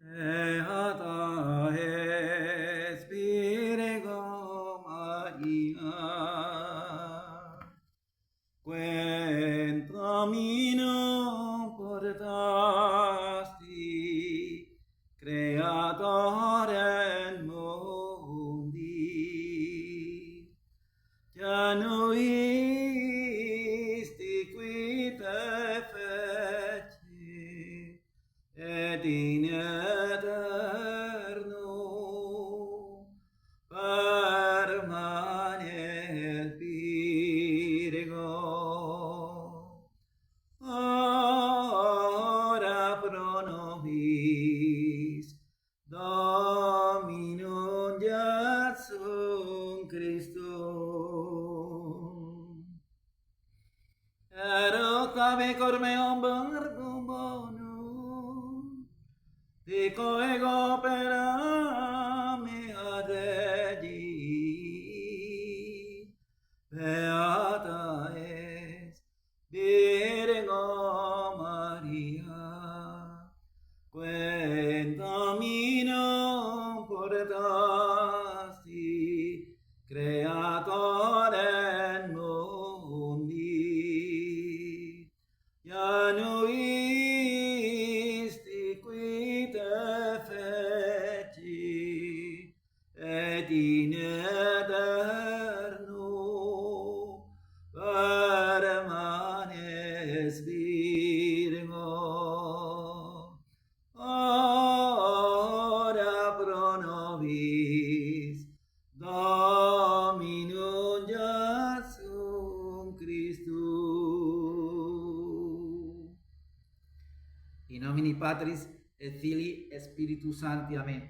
Beata es Virgo Maria, quem Dominum portasti, Creatorem mundi, januisti qui te feci, et in eterno permanes Virgo. Ora pro nobis Dominum Iesum Christum. Erocabe cor meum verbum bonum, dico ego per mea Dei. Beata es Virgo Maria, quem Dominum portasti, Creatorem mundi, januisti qui te feci, et in eterno permanes Virgo. Ora pro nobis Dominum Iesum Christum. In nomine Patris et Filii et Spiritus Sancti. Amen.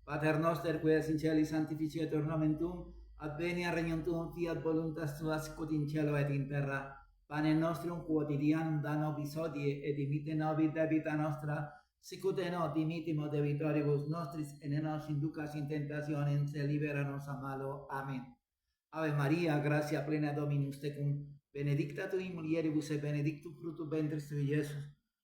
Pater noster, qui es in celis, sanctificetur nomen tuum, adveniat regnum tuum, fiat voluntas tua sicut in cielo et in terra. Panem nostrum quotidianum da nobis hodie, et dimitte nobis debita nostra, sicut et nos dimittimo debitoribus nostris, et ne nos inducas in tentationem, sed libera nos a malo. Amen. Ave Maria, gratia plena Dominus tecum, benedicta tui mulieribus et benedictus fructus ventris tui, Iesus.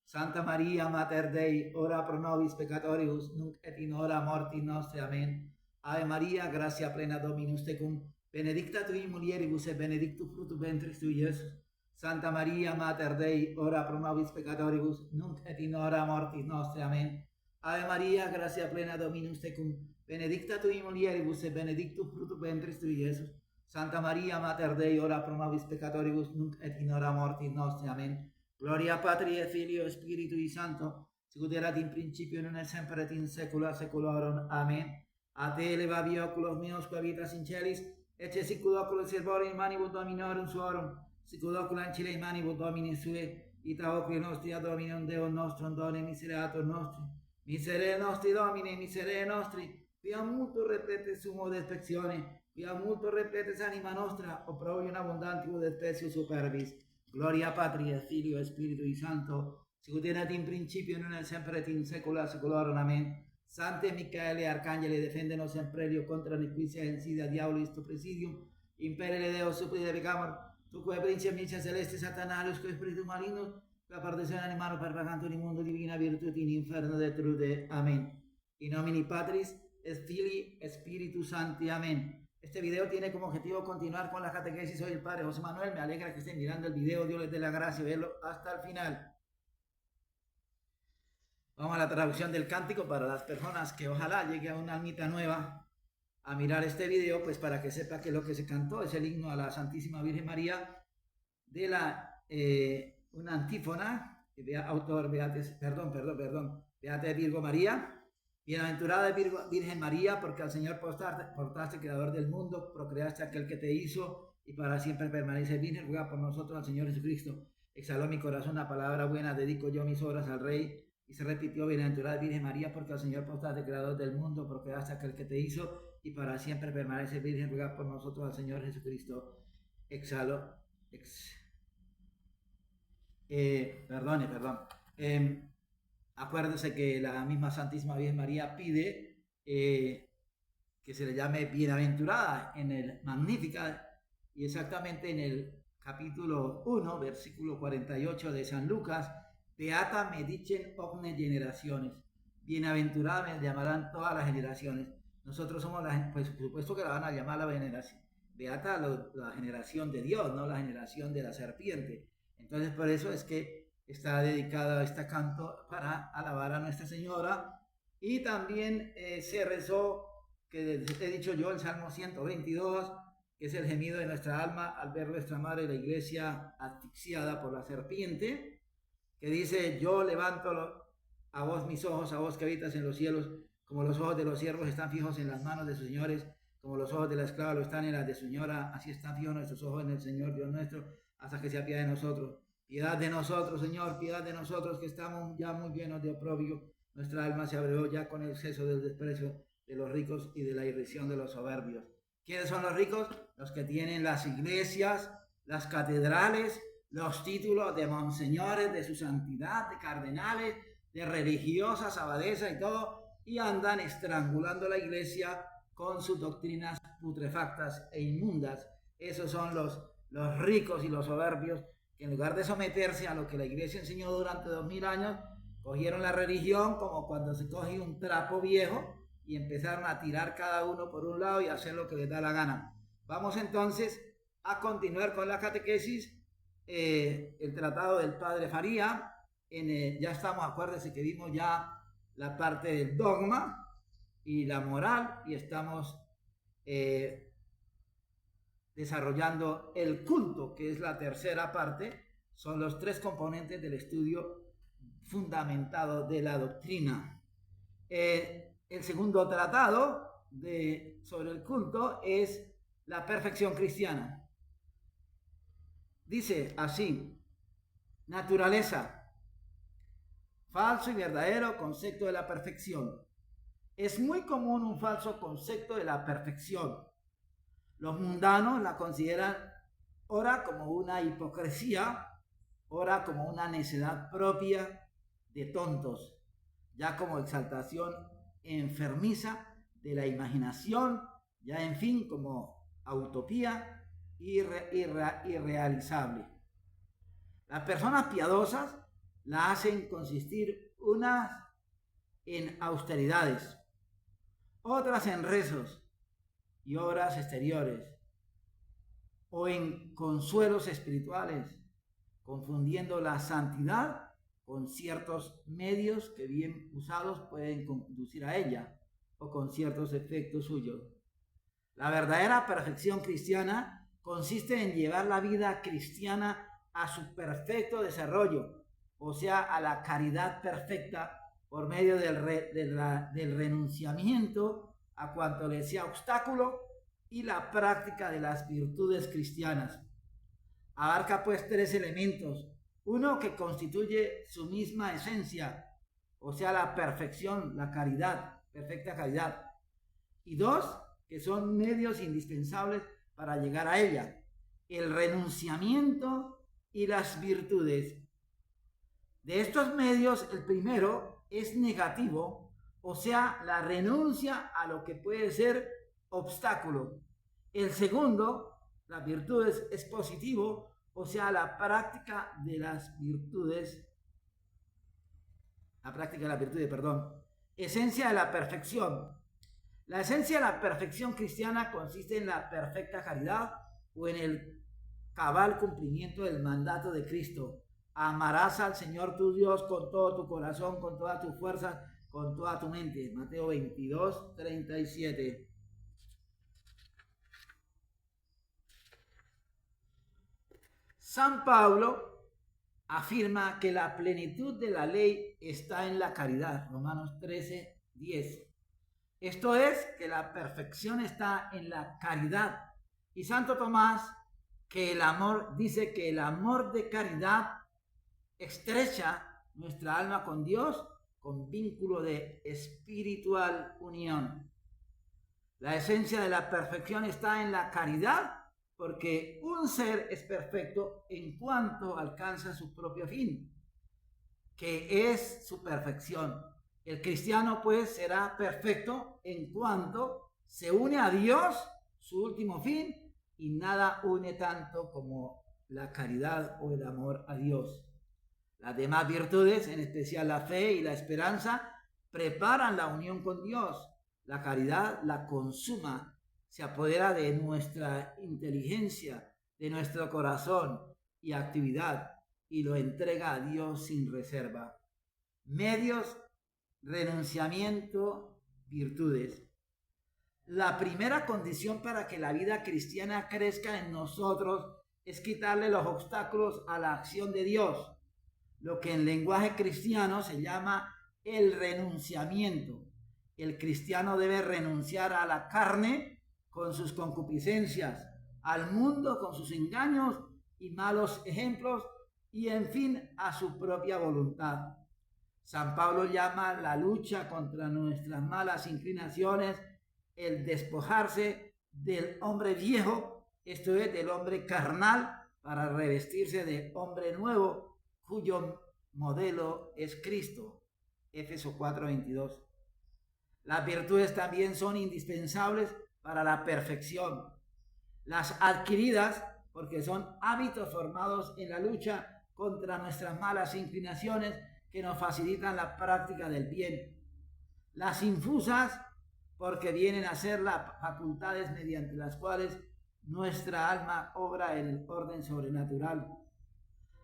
Santa Maria, Mater Dei, ora pro nobis peccatoribus, nunc et in hora mortis nostre. Amen. Ave Maria, gratia plena Dominus tecum, benedicta tui mulieribus et benedictus fructus ventris tui, Iesus. Santa Maria, Mater Dei, ora pro nobis peccatoribus, nunc et in hora mortis nostre. Amen. Ave Maria, gratia plena Dominus tecum, benedicta tui mulieribus et benedictus fructus ventris tui, Iesus. Santa Maria, Mater Dei, ora pro nobis peccatoribus, nunc et in hora mortis nostre. Amen. Gloria Patri et Filio et Spiritui Sancto, sicut erat in principio, nun et semper et in saecula saeculorum. Amen. A te elevavi oculos meos, qui habitas in celis, ecce sicut oculo servore in manibus Dominorum suorum, sicut ocula ancilla in manibus Domini sue, ita oculi nostri ad Dominum Deum nostrum done misereatur nostri. Miserere nostri, Domine, miserere nostri, quia multo replete sumo despectione, quia multo repletes anima nostra, opprobrium abundantibus et specie superbis. Gloria Patri et Filio et Spiritui Sancto, sicut erat in principio, nun et semper et in saecula saeculorum. Amen. Sante Michaele, Arcangeli, defende-nos in prelio contra nequitia insidia diabolis tu presidium, imperele Deo supplide pecamur, tu quae principes celestis Satanarius, quae spiritus malignos, quae partitione animarum pervagantur in mundo divina virtute in inferno detrude. Amen. In nomine Patris et Filii et Spiritus Sancti. Amen. Este video tiene como objetivo continuar con la catequesis. Soy el Padre José Manuel. Me alegra que estén mirando el video. Dios les dé la gracia de verlo hasta el final. Vamos a la traducción del cántico para las personas que ojalá llegue a una almita nueva a mirar este video, pues para que sepa que lo que se cantó es el himno a la Santísima Virgen María de una antífona, autor Beate Virgo María. Bienaventurada Virgen María, porque al Señor portaste, creador del mundo, procreaste a aquel que te hizo y para siempre permanece virgen. Ruega por nosotros al Señor Jesucristo. Exhaló mi corazón una palabra buena, dedico yo mis obras al Rey. Y se repitió: Bienaventurada Virgen María, porque al Señor portaste, creador del mundo, procreaste a aquel que te hizo y para siempre permanece virgen. Ruega por nosotros al Señor Jesucristo. Exhaló. Acuérdese que la misma Santísima Virgen María pide que se le llame bienaventurada en el Magnificat, y exactamente en el capítulo 1, versículo 48 de San Lucas: Beata me dicen omne generaciones. bienaventurada me llamarán todas las generaciones. Nosotros somos pues por supuesto que la van a llamar la veneración, beata la generación de Dios, no la generación de la serpiente. Entonces por eso es que está dedicado a este canto para alabar a Nuestra Señora. Y también se rezó, que he dicho yo, el Salmo 122, que es el gemido de nuestra alma al ver nuestra madre, la iglesia, asfixiada por la serpiente, que dice: yo levanto a vos mis ojos, a vos que habitas en los cielos, como los ojos de los siervos están fijos en las manos de sus señores, como los ojos de la esclava lo están en las de su señora, así están fijos nuestros ojos en el Señor Dios nuestro, hasta que se apiade de nosotros. Piedad de nosotros, Señor, piedad de nosotros, que estamos ya muy llenos de oprobio. Nuestra alma se abrió ya con el exceso del desprecio de los ricos y de la irrisión de los soberbios. ¿Quiénes son los ricos? Los que tienen las iglesias, las catedrales, los títulos de monseñores, de su santidad, de cardenales, de religiosas, abadesas y todo, y andan estrangulando la iglesia con sus doctrinas putrefactas e inmundas. Esos son los ricos y los soberbios, que en lugar de someterse a lo que la iglesia enseñó durante 2000 años, cogieron la religión como cuando se coge un trapo viejo y empezaron a tirar cada uno por un lado y hacer lo que les da la gana. Vamos entonces a continuar con la catequesis, el tratado del Padre Faría. Ya estamos, acuérdense que vimos ya la parte del dogma y la moral, y estamos desarrollando el culto, que es la tercera parte. Son los tres componentes del estudio fundamentado de la doctrina. El segundo tratado sobre el culto es la perfección cristiana. Dice así: naturaleza, falso y verdadero concepto de la perfección. Es muy común un falso concepto de la perfección. Los mundanos la consideran ora como una hipocresía, ora como una necedad propia de tontos, ya como exaltación enfermiza de la imaginación, ya en fin como utopía irrealizable. Las personas piadosas la hacen consistir unas en austeridades, otras en rezos y obras exteriores, o en consuelos espirituales, confundiendo la santidad con ciertos medios que bien usados pueden conducir a ella, o con ciertos efectos suyos. La verdadera perfección cristiana consiste en llevar la vida cristiana a su perfecto desarrollo, o sea, a la caridad perfecta, por medio del renunciamiento a cuanto le sea obstáculo y la práctica de las virtudes cristianas. Abarca pues tres elementos: uno, que constituye su misma esencia, o sea, la perfección, la caridad, perfecta caridad; y dos, que son medios indispensables para llegar a ella: el renunciamiento y las virtudes. De estos medios, el primero es negativo, o sea, la renuncia a lo que puede ser obstáculo. El segundo, las virtudes, es positivo, o sea, la práctica de las virtudes, esencia de la perfección. La esencia de la perfección cristiana consiste en la perfecta caridad, o en el cabal cumplimiento del mandato de Cristo: amarás al Señor tu Dios con todo tu corazón, con toda tu fuerza, con toda tu mente. Mateo 22, 37. San Pablo afirma que la plenitud de la ley está en la caridad. Romanos 13, 10. Esto es, que la perfección está en la caridad. Y Santo Tomás, que el amor, dice que el amor de caridad estrecha nuestra alma con Dios con vínculo de espiritual unión. La esencia de la perfección está en la caridad, porque un ser es perfecto en cuanto alcanza su propio fin, que es su perfección. El cristiano pues será perfecto en cuanto se une a Dios, su último fin, y nada une tanto como la caridad o el amor a Dios. Las demás virtudes, en especial la fe y la esperanza, preparan la unión con Dios. La caridad la consuma, se apodera de nuestra inteligencia, de nuestro corazón y actividad, y lo entrega a Dios sin reserva. Medios, renunciamiento, virtudes. La primera condición para que la vida cristiana crezca en nosotros es quitarle los obstáculos a la acción de Dios, lo que en lenguaje cristiano se llama el renunciamiento. El cristiano debe renunciar a la carne con sus concupiscencias, al mundo con sus engaños y malos ejemplos, y en fin a su propia voluntad. San Pablo llama la lucha contra nuestras malas inclinaciones el despojarse del hombre viejo, esto es, del hombre carnal, para revestirse de hombre nuevo, cuyo modelo es Cristo. Éfeso 4:22. Las virtudes también son indispensables para la perfección. Las adquiridas, porque son hábitos formados en la lucha contra nuestras malas inclinaciones que nos facilitan la práctica del bien. Las infusas, porque vienen a ser las facultades mediante las cuales nuestra alma obra en el orden sobrenatural.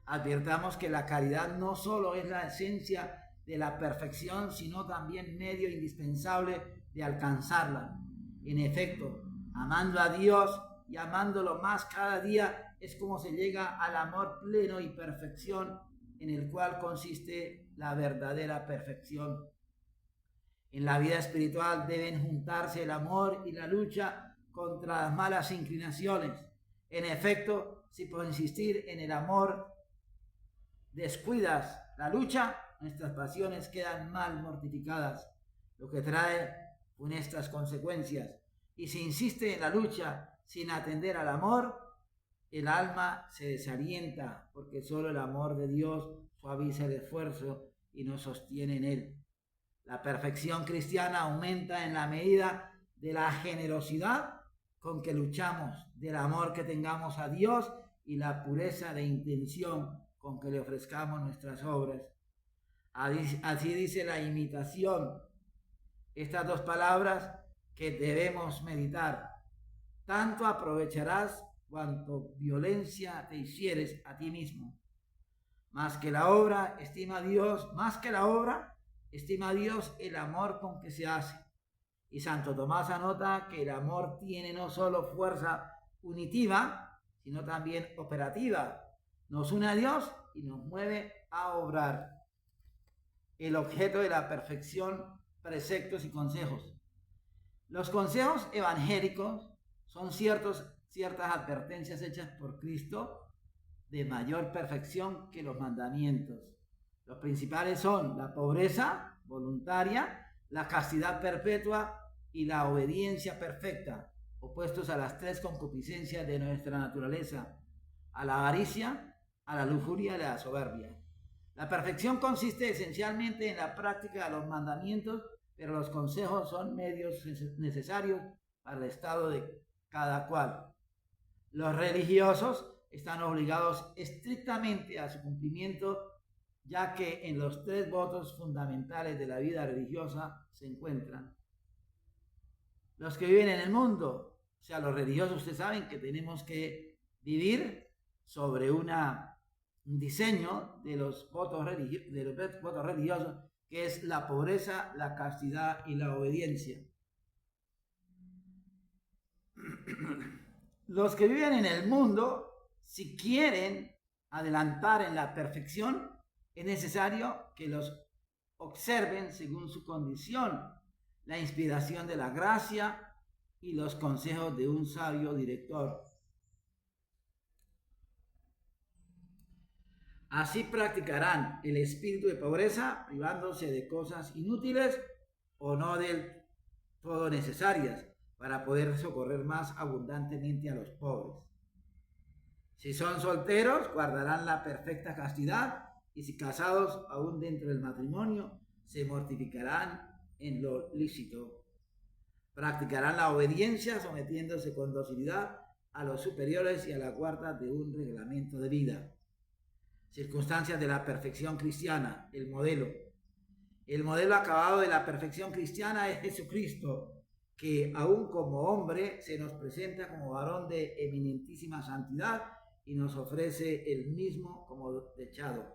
Advirtamos que la caridad no solo es la esencia de la perfección, sino también medio indispensable de alcanzarla. En efecto, amando a Dios y amándolo más cada día es como se llega al amor pleno y perfección, en el cual consiste la verdadera perfección. En la vida espiritual deben juntarse el amor y la lucha contra las malas inclinaciones. En efecto, si por insistir en el amor descuidas la lucha, nuestras pasiones quedan mal mortificadas, lo que trae funestas consecuencias. Y si insiste en la lucha sin atender al amor, el alma se desalienta, porque solo el amor de Dios suaviza el esfuerzo y nos sostiene en él. La perfección cristiana aumenta en la medida de la generosidad con que luchamos, del amor que tengamos a Dios y la pureza de intención con que le ofrezcamos nuestras obras. Así dice la imitación. Estas dos palabras que debemos meditar. Tanto aprovecharás cuanto violencia te hicieres a ti mismo. Más que la obra, estima a Dios el amor con que se hace. Y Santo Tomás anota que el amor tiene no solo fuerza unitiva, sino también operativa. Nos une a Dios y nos mueve a obrar. El objeto de la perfección, preceptos y consejos. Los consejos evangélicos son ciertas advertencias hechas por Cristo de mayor perfección que los mandamientos. Los principales son la pobreza voluntaria, la castidad perpetua y la obediencia perfecta, opuestos a las tres concupiscencias de nuestra naturaleza, a la avaricia, a la lujuria y a la soberbia. La perfección consiste esencialmente en la práctica de los mandamientos, pero los consejos son medios necesarios para el estado de cada cual. Los religiosos están obligados estrictamente a su cumplimiento, ya que en los tres votos fundamentales de la vida religiosa se encuentran. Los que viven en el mundo, o sea, los religiosos, ustedes saben que tenemos que vivir sobre un diseño de los votos religiosos, que es la pobreza, la castidad y la obediencia. Los que viven en el mundo, si quieren adelantar en la perfección, es necesario que los observen según su condición, la inspiración de la gracia y los consejos de un sabio director. Así practicarán el espíritu de pobreza, privándose de cosas inútiles o no del todo necesarias, para poder socorrer más abundantemente a los pobres. Si son solteros, guardarán la perfecta castidad, y si casados, aún dentro del matrimonio, se mortificarán en lo lícito. Practicarán la obediencia, sometiéndose con docilidad a los superiores y a la guarda de un reglamento de vida. Circunstancias de la perfección cristiana, el modelo. El modelo acabado de la perfección cristiana es Jesucristo, que aún como hombre se nos presenta como varón de eminentísima santidad y nos ofrece el mismo como dechado.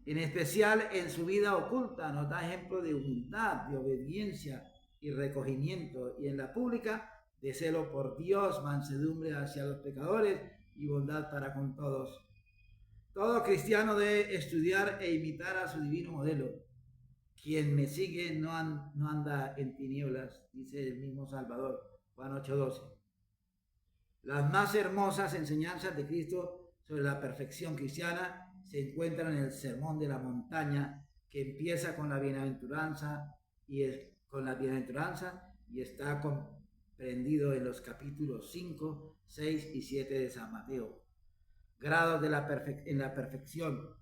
En especial en su vida oculta nos da ejemplo de humildad, de obediencia y recogimiento, y en la pública de celo por Dios, mansedumbre hacia los pecadores y bondad para con todos. Todo cristiano debe estudiar e imitar a su divino modelo. Quien me sigue no anda en tinieblas, dice el mismo Salvador, Juan 8:12. Las más hermosas enseñanzas de Cristo sobre la perfección cristiana se encuentran en el Sermón de la Montaña, que empieza con la bienaventuranza y está comprendido en los capítulos 5, 6 y 7 de San Mateo. Grados en la perfección.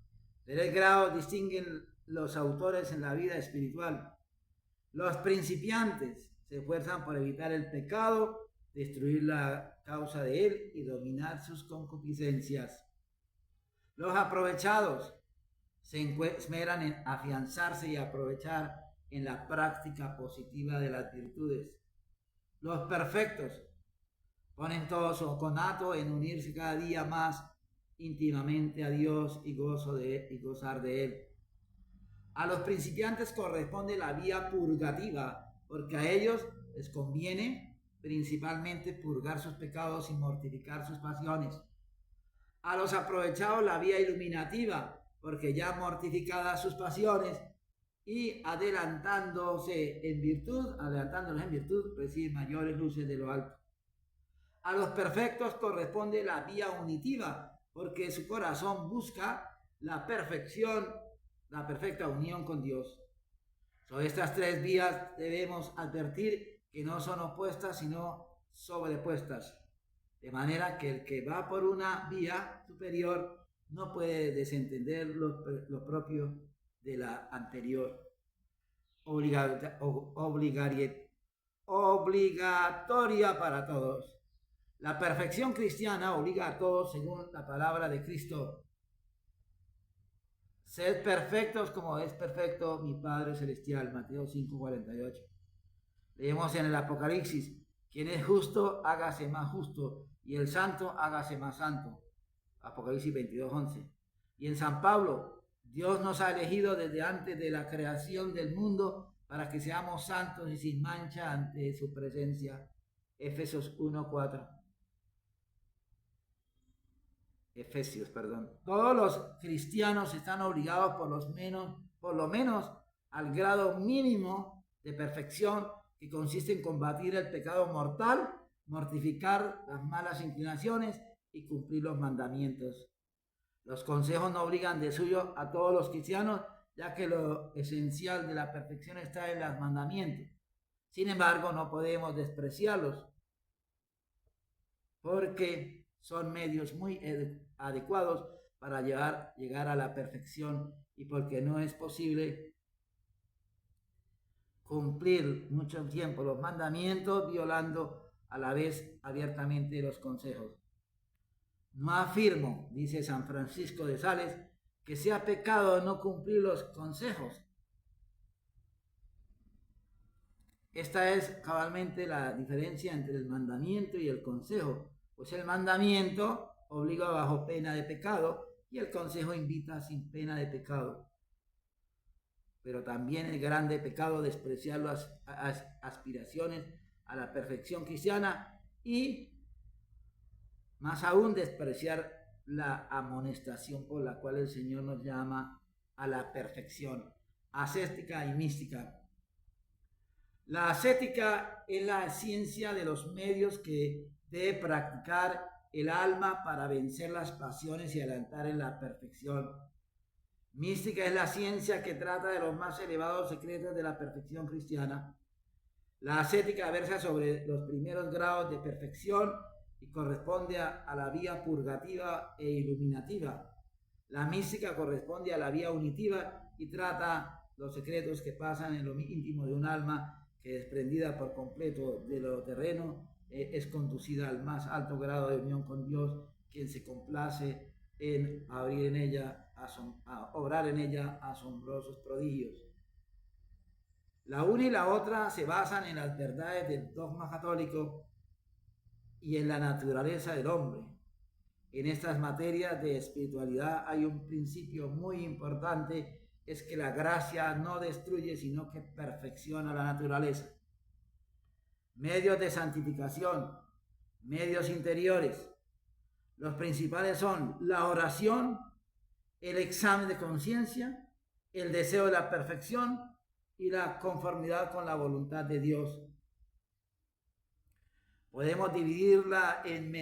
De 3 grados distinguen los autores en la vida espiritual. Los principiantes se esfuerzan por evitar el pecado, destruir la causa de él y dominar sus concupiscencias. Los aprovechados se esmeran en afianzarse y aprovechar en la práctica positiva de las virtudes. Los perfectos ponen todo su conato en unirse cada día más íntimamente a Dios y gozar de él. A los principiantes corresponde la vía purgativa, porque a ellos les conviene principalmente purgar sus pecados y mortificar sus pasiones. A los aprovechados la vía iluminativa, porque ya mortificadas sus pasiones y adelantándolos en virtud, reciben mayores luces de lo alto. A los perfectos corresponde la vía unitiva, porque su corazón busca la perfecta unión con Dios. Sobre estas 3 vías debemos advertir que no son opuestas, sino sobrepuestas. De manera que el que va por una vía superior no puede desentender lo propio de la anterior. Obligatoria para todos. La perfección cristiana obliga a todos según la palabra de Cristo. Sed perfectos como es perfecto mi Padre Celestial. Mateo 5:48. Leemos en el Apocalipsis: quien es justo, hágase más justo, y el santo, hágase más santo. Apocalipsis 22:11. Y en San Pablo: Dios nos ha elegido desde antes de la creación del mundo para que seamos santos y sin mancha ante su presencia. Efesios 1:4. Todos los cristianos están obligados por lo menos al grado mínimo de perfección, que consiste en combatir el pecado mortal, mortificar las malas inclinaciones y cumplir los mandamientos. Los consejos no obligan de suyo a todos los cristianos, ya que lo esencial de la perfección está en los mandamientos. Sin embargo, no podemos despreciarlos, porque son medios muy adecuados para llegar a la perfección, y porque no es posible cumplir mucho tiempo los mandamientos violando a la vez abiertamente los consejos. No afirmo, dice San Francisco de Sales, que sea pecado no cumplir los consejos. Esta es cabalmente la diferencia entre el mandamiento y el consejo, pues el mandamiento obliga bajo pena de pecado y el consejo invita sin pena de pecado. Pero también el grande pecado despreciar las aspiraciones a la perfección cristiana, y más aún despreciar la amonestación por la cual el Señor nos llama a la perfección ascética y mística. La ascética es la ciencia de los medios que debe practicar el alma para vencer las pasiones y adelantar en la perfección. Mística es la ciencia que trata de los más elevados secretos de la perfección cristiana. La ascética versa sobre los primeros grados de perfección y corresponde a la vía purgativa e iluminativa. La mística corresponde a la vía unitiva y trata los secretos que pasan en lo íntimo de un alma que, desprendida por completo de lo terreno, es conducida al más alto grado de unión con Dios, quien se complace en abrir en ella a obrar en ella asombrosos prodigios. La una y la otra se basan en las verdades del dogma católico y en la naturaleza del hombre. En estas materias de espiritualidad hay un principio muy importante, es que la gracia no destruye, sino que perfecciona la naturaleza. Medios de santificación, medios interiores. Los principales son la oración, el examen de conciencia, el deseo de la perfección y la conformidad con la voluntad de Dios. Podemos dividirla en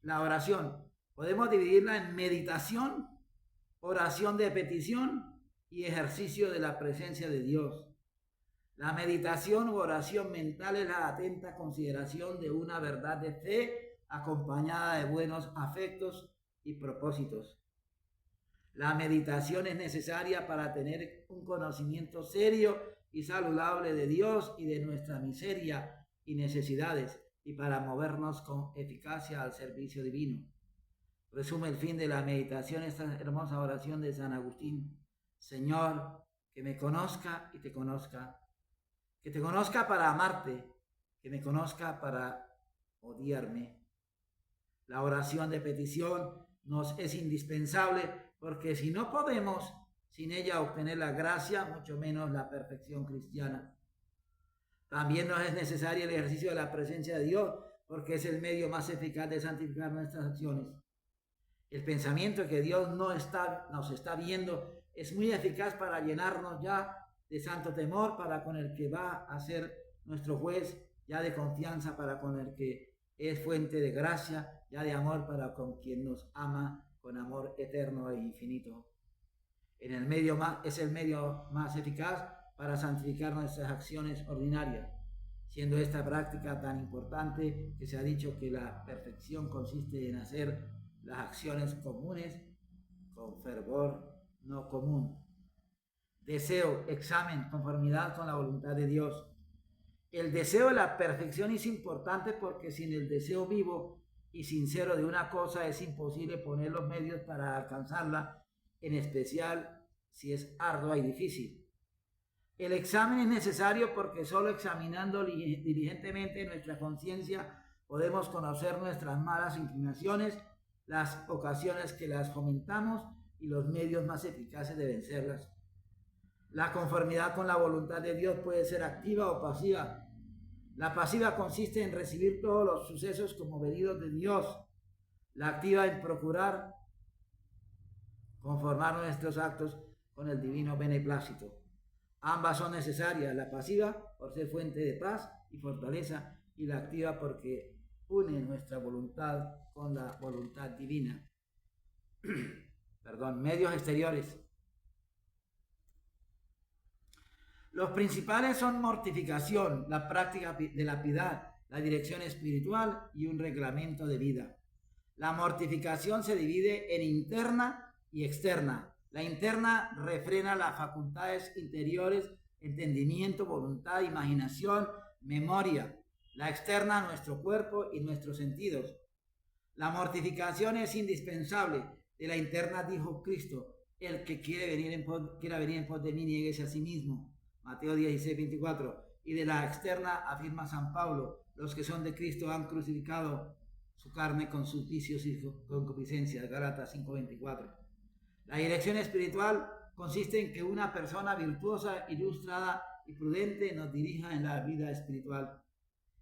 la oración. Podemos dividirla en meditación, oración de petición y ejercicio de la presencia de Dios. La meditación u oración mental es la atenta consideración de una verdad de fe acompañada de buenos afectos y propósitos. La meditación es necesaria para tener un conocimiento serio y saludable de Dios y de nuestra miseria y necesidades, y para movernos con eficacia al servicio divino. Resume el fin de la meditación esta hermosa oración de San Agustín: Señor, que me conozca y te conozca, que te conozca para amarte, que me conozca para odiarme. La oración de petición nos es indispensable porque si no podemos sin ella obtener la gracia, mucho menos la perfección cristiana. También nos es necesario el ejercicio de la presencia de Dios porque es el medio más eficaz de santificar nuestras acciones. El pensamiento de que Dios nos está viendo es muy eficaz para llenarnos ya de santo temor para con el que va a ser nuestro juez, ya de confianza para con el que es fuente de gracia, ya de amor para con quien nos ama con amor eterno e infinito. Es el medio más eficaz para santificar nuestras acciones ordinarias, siendo esta práctica tan importante que se ha dicho que la perfección consiste en hacer las acciones comunes con fervor no común. Deseo, examen, conformidad con la voluntad de Dios. El deseo de la perfección es importante porque sin el deseo vivo y sincero de una cosa es imposible poner los medios para alcanzarla, en especial si es ardua y difícil. El examen es necesario porque solo examinando diligentemente nuestra conciencia podemos conocer nuestras malas inclinaciones, las ocasiones que las fomentamos y los medios más eficaces de vencerlas. La conformidad con la voluntad de Dios puede ser activa o pasiva. La pasiva consiste en recibir todos los sucesos como venidos de Dios. La activa en procurar conformar nuestros actos con el divino beneplácito. Ambas son necesarias, la pasiva por ser fuente de paz y fortaleza, y la activa porque une nuestra voluntad con la voluntad divina. Medios exteriores. Los principales son mortificación, la práctica de la piedad, la dirección espiritual y un reglamento de vida. La mortificación se divide en interna y externa. La interna refrena las facultades interiores, entendimiento, voluntad, imaginación, memoria. La externa, nuestro cuerpo y nuestros sentidos. La mortificación es indispensable. De la interna dijo Cristo: el que quiera venir en pos de mí, niéguese a sí mismo. Mateo 16, 24. Y de la externa afirma San Pablo: los que son de Cristo han crucificado su carne con sus vicios y concupiscencias. Gálatas 5, 24. La dirección espiritual consiste en que una persona virtuosa, ilustrada y prudente nos dirija en la vida espiritual.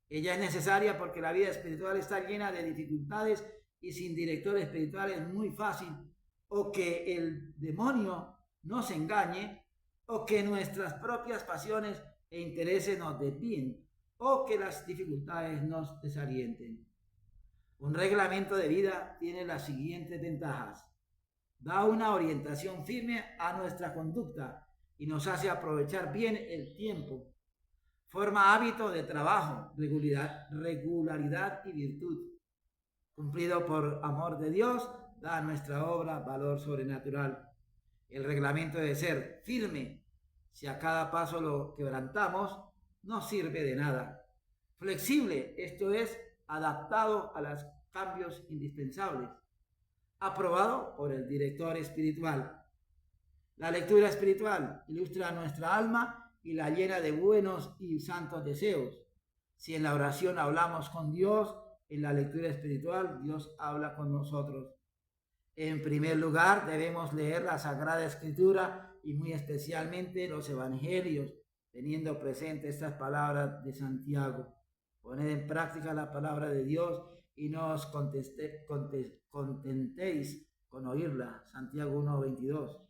Ella es necesaria porque la vida espiritual está llena de dificultades y sin director espiritual es muy fácil o que el demonio nos engañe, o que nuestras propias pasiones e intereses nos desvíen, o que las dificultades nos desalienten. Un reglamento de vida tiene las siguientes ventajas: da una orientación firme a nuestra conducta y nos hace aprovechar bien el tiempo. Forma hábito de trabajo, regularidad y virtud. Cumplido por amor de Dios, da a nuestra obra valor sobrenatural. El reglamento debe ser firme. Si a cada paso lo quebrantamos, no sirve de nada. Flexible, esto es, adaptado a los cambios indispensables. Aprobado por el director espiritual. La lectura espiritual ilustra nuestra alma y la llena de buenos y santos deseos. Si en la oración hablamos con Dios, en la lectura espiritual Dios habla con nosotros. En primer lugar, debemos leer la Sagrada Escritura y muy especialmente los Evangelios, teniendo presente estas palabras de Santiago. Poned en práctica la palabra de Dios y no os contentéis con oírla. Santiago 1:22.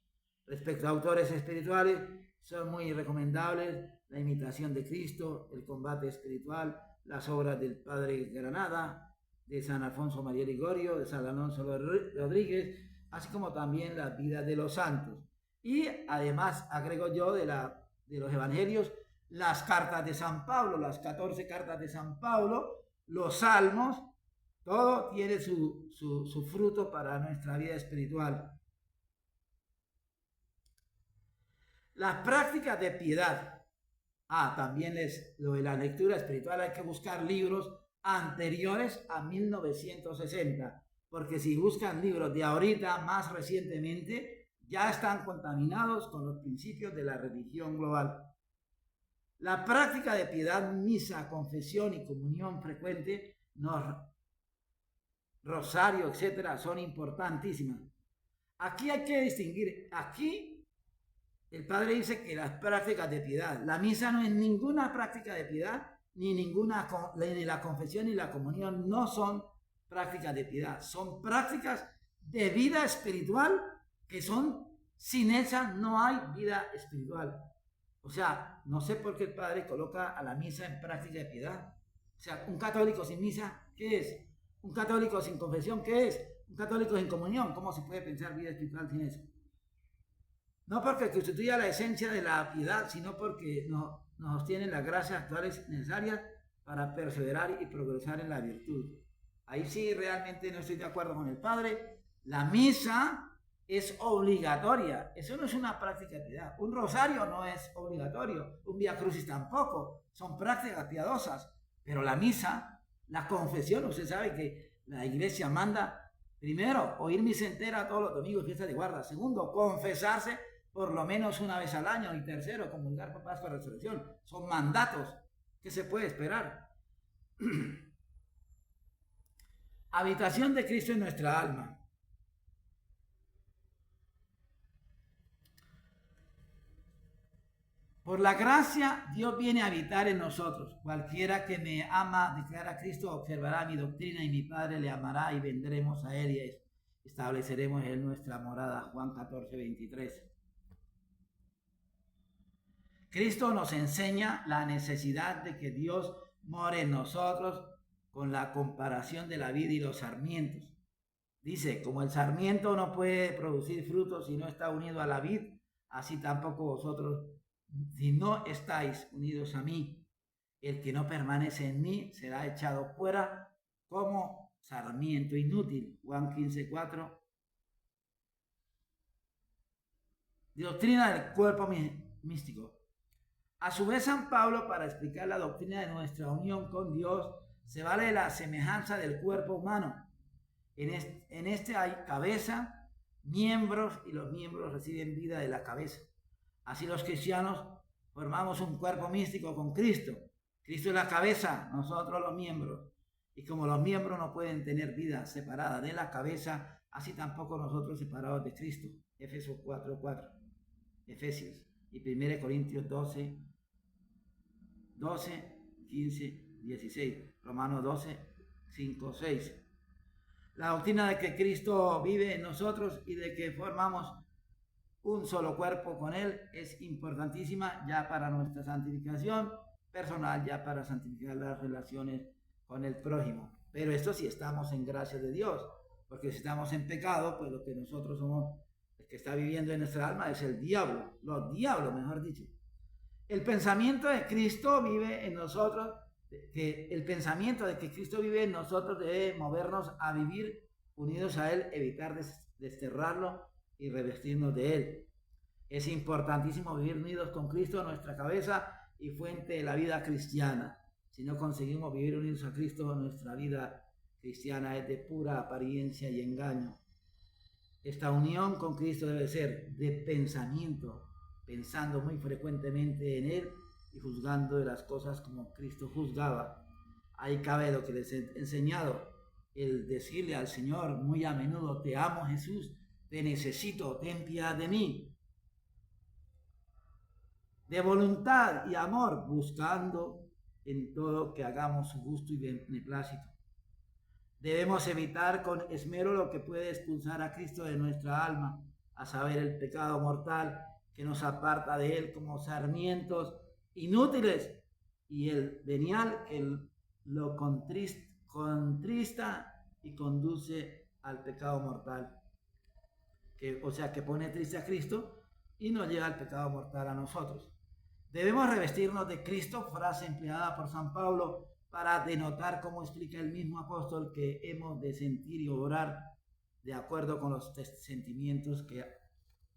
Respecto a autores espirituales, son muy recomendables la imitación de Cristo, el combate espiritual, las obras del Padre Granada, de San Alfonso María Ligorio, de San Alonso Rodríguez, así como también la vida de los santos. Y además, agrego yo, de los evangelios, las cartas de San Pablo, las 14 cartas de San Pablo, los salmos, todo tiene su fruto para nuestra vida espiritual. Las prácticas de piedad. También lo de la lectura espiritual, hay que buscar libros anteriores a 1960, porque si buscan libros de ahorita, más recientemente, ya están contaminados con los principios de la religión global. La práctica de piedad, misa, confesión y comunión frecuente, rosario, etcétera, son importantísimas. Aquí hay que distinguir, aquí el Padre dice que las prácticas de piedad, la misa no es ninguna práctica de piedad, ni la confesión ni la comunión no son prácticas de piedad, son prácticas de vida espiritual que sin esa no hay vida espiritual. O sea, no sé por qué el Padre coloca a la misa en práctica de piedad. O sea, un católico sin misa, ¿qué es? Un católico sin confesión, ¿qué es? Un católico sin comunión, ¿cómo se puede pensar vida espiritual sin eso? No porque constituya la esencia de la piedad, sino porque nos tienen las gracias actuales necesarias para perseverar y progresar en la virtud. Ahí sí realmente no estoy de acuerdo con el Padre. La misa es obligatoria. Eso no es una práctica de piedad. Un rosario no es obligatorio. Un Vía Crucis tampoco. Son prácticas piadosas. Pero la misa, la confesión, usted sabe que la iglesia manda, primero, oír misa entera todos los domingos, fiesta de guarda. Segundo, confesarse por lo menos una vez al año. Y tercero, comulgar por Pascua y Resurrección. Son mandatos. ¿Qué se puede esperar? Habitación de Cristo en nuestra alma. Por la gracia, Dios viene a habitar en nosotros. Cualquiera que me ama, declara Cristo, observará mi doctrina y mi Padre le amará y vendremos a él y estableceremos en nuestra morada. Juan 14:23. Cristo nos enseña la necesidad de que Dios more en nosotros con la comparación de la vid y los sarmientos. Dice, como el sarmiento no puede producir frutos si no está unido a la vid, así tampoco vosotros, si no estáis unidos a mí. El que no permanece en mí será echado fuera como sarmiento inútil. Juan 15:4. Doctrina del cuerpo místico. A su vez, San Pablo, para explicar la doctrina de nuestra unión con Dios, se vale de la semejanza del cuerpo humano. En este hay cabeza, miembros, y los miembros reciben vida de la cabeza. Así los cristianos formamos un cuerpo místico con Cristo. Cristo es la cabeza, nosotros los miembros. Y como los miembros no pueden tener vida separada de la cabeza, así tampoco nosotros separados de Cristo. Efesios 4:4. Efesios. Y 1 Corintios 12, 15, 16. Romanos 12, 5, 6. La doctrina de que Cristo vive en nosotros y de que formamos un solo cuerpo con Él es importantísima ya para nuestra santificación personal, ya para santificar las relaciones con el prójimo. Pero esto sí estamos en gracia de Dios, porque si estamos en pecado, pues lo que nosotros somos, el que está viviendo en nuestra alma es el diablo, los diablos, mejor dicho. El pensamiento de Cristo vive en nosotros, el pensamiento de que Cristo vive en nosotros debe movernos a vivir unidos a Él, evitar desterrarlo y revestirnos de Él. Es importantísimo vivir unidos con Cristo, nuestra cabeza y fuente de la vida cristiana. Si no conseguimos vivir unidos a Cristo, nuestra vida cristiana es de pura apariencia y engaño. Esta unión con Cristo debe ser de pensamiento, pensando muy frecuentemente en Él y juzgando de las cosas como Cristo juzgaba. Ahí cabe lo que les he enseñado, el decirle al Señor muy a menudo: te amo, Jesús, te necesito, ten piedad de mí. De voluntad y amor, buscando en todo que hagamos su gusto y beneplácito. Debemos evitar con esmero lo que puede expulsar a Cristo de nuestra alma, a saber, el pecado mortal que nos aparta de Él como sarmientos inútiles, y el venial que lo contrista y conduce al pecado mortal. O sea, que pone triste a Cristo y nos lleva al pecado mortal a nosotros. Debemos revestirnos de Cristo, frase empleada por San Pablo para denotar, como explica el mismo apóstol, que hemos de sentir y obrar de acuerdo con los sentimientos que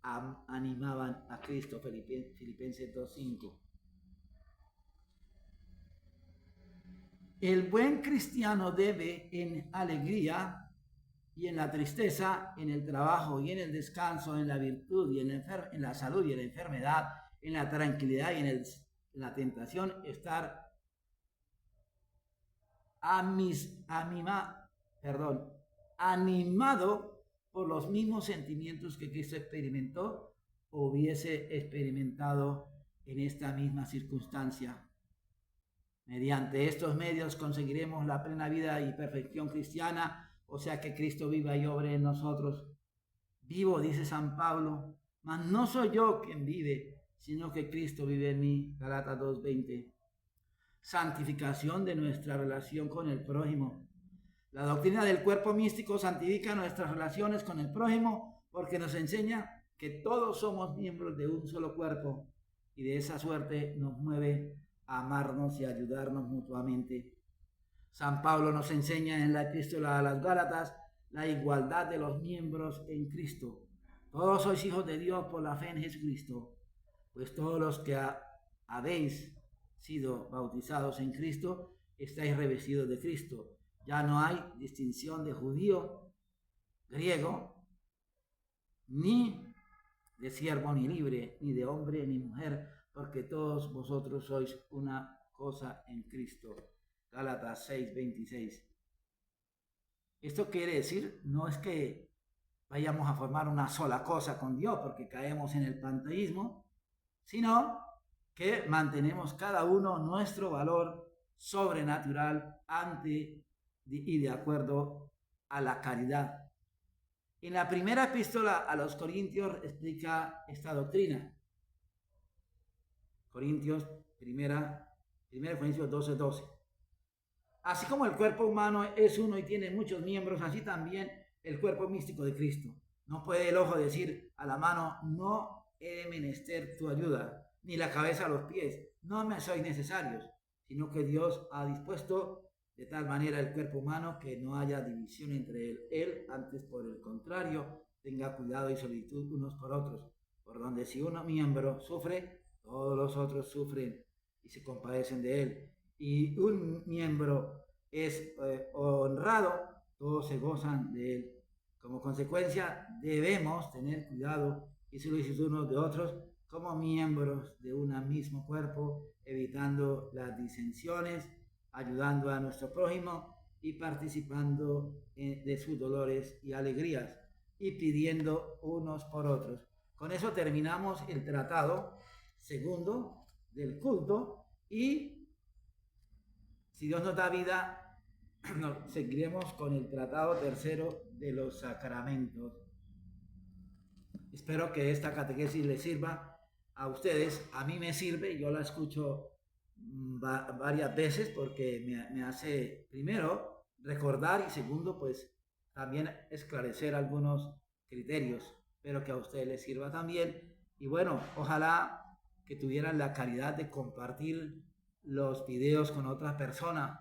animaban a Cristo. Filipenses 2:5. El buen cristiano debe, en alegría y en la tristeza, en el trabajo y en el descanso, en la virtud y en la salud y en la enfermedad, en la tranquilidad y en la tentación, estar animado por los mismos sentimientos que Cristo experimentó o hubiese experimentado en esta misma circunstancia. Mediante estos medios conseguiremos la plena vida y perfección cristiana, o sea, que Cristo viva y obre en nosotros. Vivo, dice San Pablo, mas no soy yo quien vive, sino que Cristo vive en mí. Gálatas 2:20. Santificación de nuestra relación con el prójimo. La doctrina del cuerpo místico santifica nuestras relaciones con el prójimo porque nos enseña que todos somos miembros de un solo cuerpo, y de esa suerte nos mueve a amarnos y ayudarnos mutuamente. San Pablo nos enseña en la epístola a las Gálatas la igualdad de los miembros en Cristo. Todos sois hijos de Dios por la fe en Jesucristo, pues todos los que habéis sido bautizados en Cristo estáis revestidos de Cristo. Ya no hay distinción de judío, griego, ni de siervo ni libre, ni de hombre ni mujer, porque todos vosotros sois una cosa en Cristo. Gálatas 6:26. Esto quiere decir, no es que vayamos a formar una sola cosa con Dios porque caemos en el panteísmo, sino que mantenemos cada uno nuestro valor sobrenatural ante y de acuerdo a la caridad. En la primera epístola a los Corintios explica esta doctrina. Primera Corintios 12:12. Así como el cuerpo humano es uno y tiene muchos miembros, así también el cuerpo místico de Cristo. No puede el ojo decir a la mano: no he menester tu ayuda, ni la cabeza a los pies: no me sois necesarios, sino que Dios ha dispuesto de tal manera el cuerpo humano que no haya división entre él, antes por el contrario, tenga cuidado y solicitud unos por otros, por donde si uno miembro sufre, todos los otros sufren y se compadecen de él. Y un miembro es honrado, todos se gozan de él. Como consecuencia, debemos tener cuidado y solicitud unos de otros como miembros de un mismo cuerpo, evitando las disensiones, ayudando a nuestro prójimo y participando de sus dolores y alegrías, y pidiendo unos por otros. Con eso terminamos el tratado segundo del culto, y si Dios nos da vida, seguiremos con el tratado tercero de los sacramentos. Espero que esta catequesis les sirva a ustedes. A mí me sirve, yo la escucho varias veces porque me hace, primero, recordar, y segundo, pues también esclarecer algunos criterios. Espero que a ustedes les sirva también. Y bueno, ojalá que tuvieran la caridad de compartir los videos con otras personas.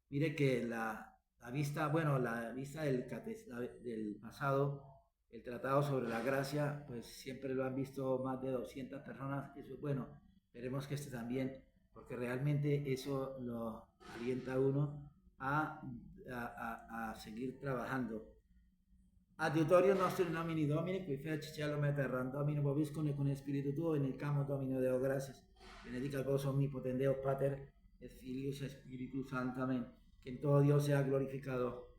Mire que la vista del pasado, el tratado sobre la gracia, pues siempre lo han visto más de 200 personas. Eso es bueno. Esperemos que este también, porque realmente eso lo alienta a uno a seguir trabajando. Adiutorio nostro in nomine Domini, qui feci celum et terram, Domino vobiscum et con Spiritu tuo, in il camo Domino Deo gratias. Benedicat vos omnipotens Deus Pater, et Filius et Spiritus Sanctus. Amén. Que en todo Dios sea glorificado.